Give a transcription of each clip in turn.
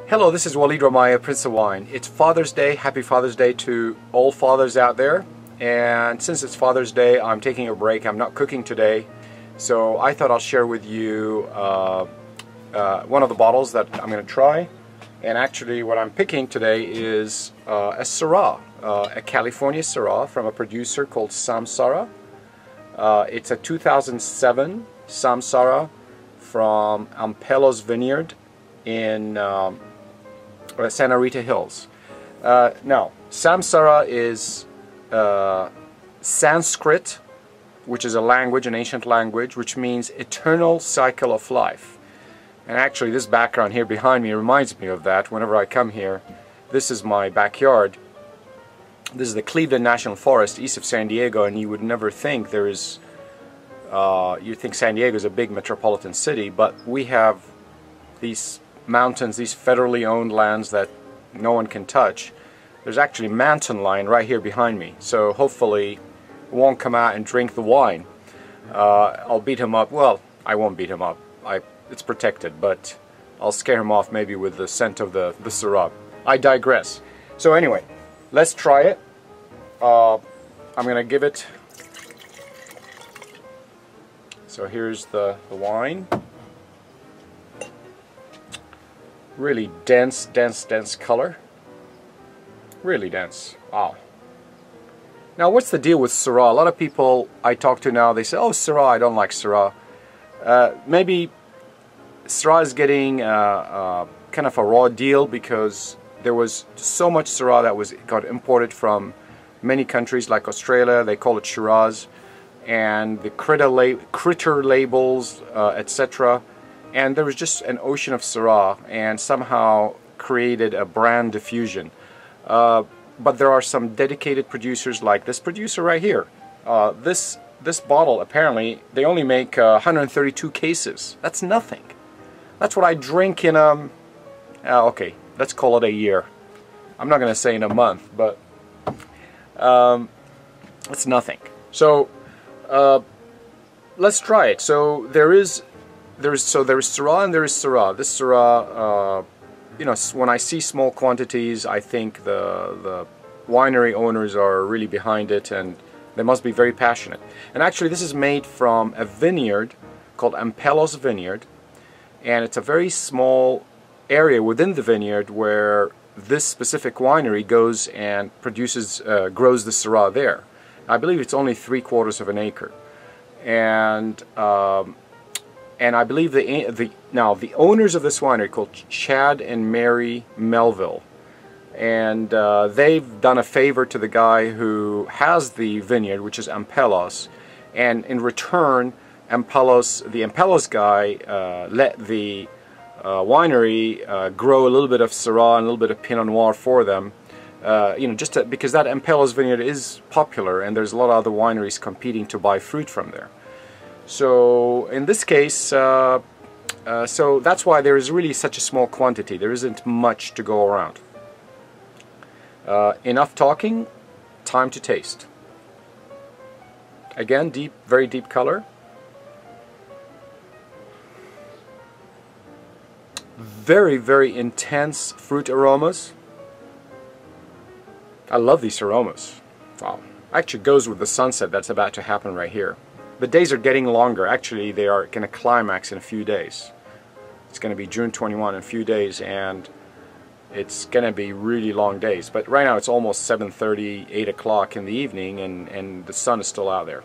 Hello, this is Walid Romaya, Prince of Wine. It's Father's Day. Happy Father's Day to all fathers out there. And since it's Father's Day, I'm taking a break. I'm not cooking today. So I thought I'll share with you one of the bottles that I'm going to try. And actually what I'm picking today is a Syrah, a California Syrah from a producer called Samsara. It's a 2007 Samsara from Ampelos Vineyard in Santa Rita Hills. Now, Samsara is Sanskrit, which is a language, an ancient language, which means eternal cycle of life. And actually this background here behind me reminds me of that. Whenever I come here, this is my backyard. This is the Cleveland National Forest east of San Diego, and you would never think there is, you'd think San Diego is a big metropolitan city, but we have these mountains, these federally owned lands that no one can touch. There's actually a mountain lion right here behind me, so hopefully it won't come out and drink the wine. I'll beat him up. Well, I won't beat him up. It's protected, but I'll scare him off maybe with the scent of the Syrah. I digress. So anyway, let's try it. I'm gonna give it. So here's the wine. Really dense color. Really dense. Wow. Now what's the deal with Syrah? A lot of people I talk to now, they say, oh, Syrah, I don't like Syrah. Maybe Syrah is getting kind of a raw deal because there was so much Syrah that got imported from many countries like Australia. They call it Shiraz, and the critter labels, etc. And there was just an ocean of Syrah, and somehow created a brand diffusion. But there are some dedicated producers like this producer right here. This bottle, apparently, they only make 132 cases. That's nothing. That's what I drink in okay, let's call it a year. I'm not going to say in a month, but it's nothing. So let's try it. So there is Syrah and there is Syrah. This Syrah, you know, when I see small quantities, I think the winery owners are really behind it, and they must be very passionate. And actually this is made from a vineyard called Ampelos Vineyard, and it's a very small area within the vineyard where this specific winery goes and produces, grows the Syrah there. I believe it's only 3/4 of an acre. And I believe the owners of this winery called Chad and Mary Melville, and they've done a favor to the guy who has the vineyard, which is Ampelos, and in return the Ampelos guy let the winery grow a little bit of Syrah and a little bit of Pinot Noir for them, you know, because that Ampelos vineyard is popular and there's a lot of other wineries competing to buy fruit from there. So in this case, so that's why there is really such a small quantity. There isn't much to go around. Enough talking, time to taste. Again, very deep color. Very intense fruit aromas. I love these aromas. Wow. Actually goes with the sunset that's about to happen right here. The days are getting longer. Actually, they are going to climax in a few days. It's going to be June 21 in a few days, and it's going to be really long days. But right now it's almost 7:30, 8 o'clock in the evening, and the sun is still out there.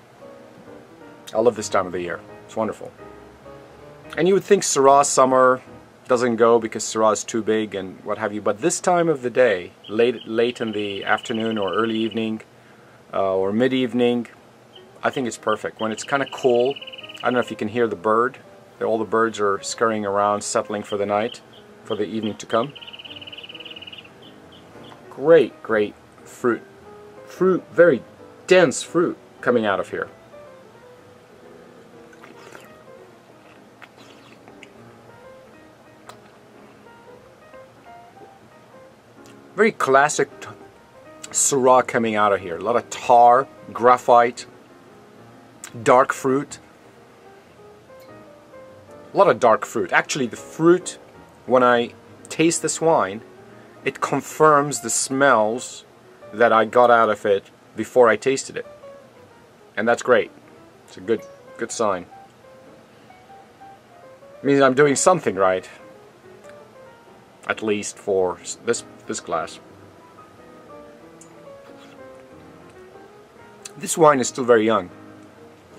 I love this time of the year. It's wonderful. And you would think Syrah summer doesn't go because Syrah is too big and what have you, but this time of the day, late in the afternoon or early evening or mid-evening, I think it's perfect. When it's kind of cool, I don't know if you can hear the bird. All the birds are scurrying around, settling for the night, for the evening to come. Great fruit. Very dense fruit coming out of here. Very classic Syrah coming out of here. A lot of tar, graphite, dark fruit. A lot of dark fruit. Actually, the fruit, when I taste this wine, it confirms the smells that I got out of it before I tasted it. And that's great. It's a good sign. It means I'm doing something right. At least for this glass. This wine is still very young.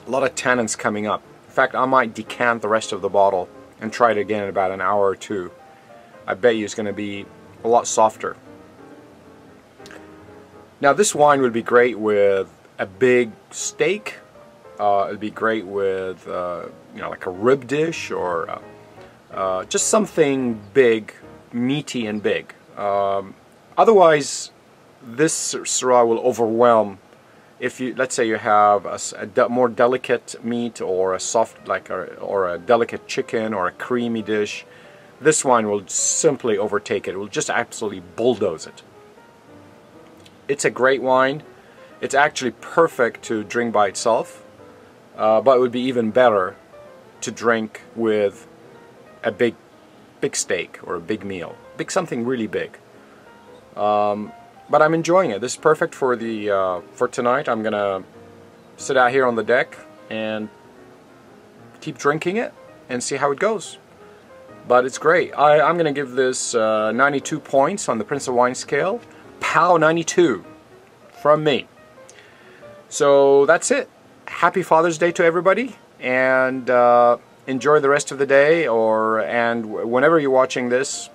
A lot of tannins coming up. In fact, I might decant the rest of the bottle and try it again in about an hour or two. I bet you it's going to be a lot softer. Now this wine would be great with a big steak. It'd be great with you know, like a rib dish, or just something big, meaty and big. Otherwise, this Syrah will overwhelm. If you, let's say you have a more delicate meat, or a soft, or a delicate chicken, or a creamy dish, this wine will simply overtake it. It will just absolutely bulldoze it. It's a great wine. It's actually perfect to drink by itself, but it would be even better to drink with a big steak or a big meal, something really big. But I'm enjoying it. This is perfect for for tonight. I'm gonna sit out here on the deck and keep drinking it and see how it goes. But it's great. I'm gonna give this 92 points on the Prince of Wine scale. Pow, 92 from me. So that's it. Happy Father's Day to everybody, and enjoy the rest of the day, and whenever you're watching this,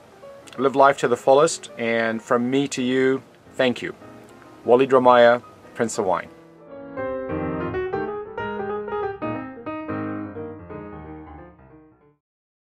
live life to the fullest. And from me to you, thank you. Walid Romaya, Prince of Wine.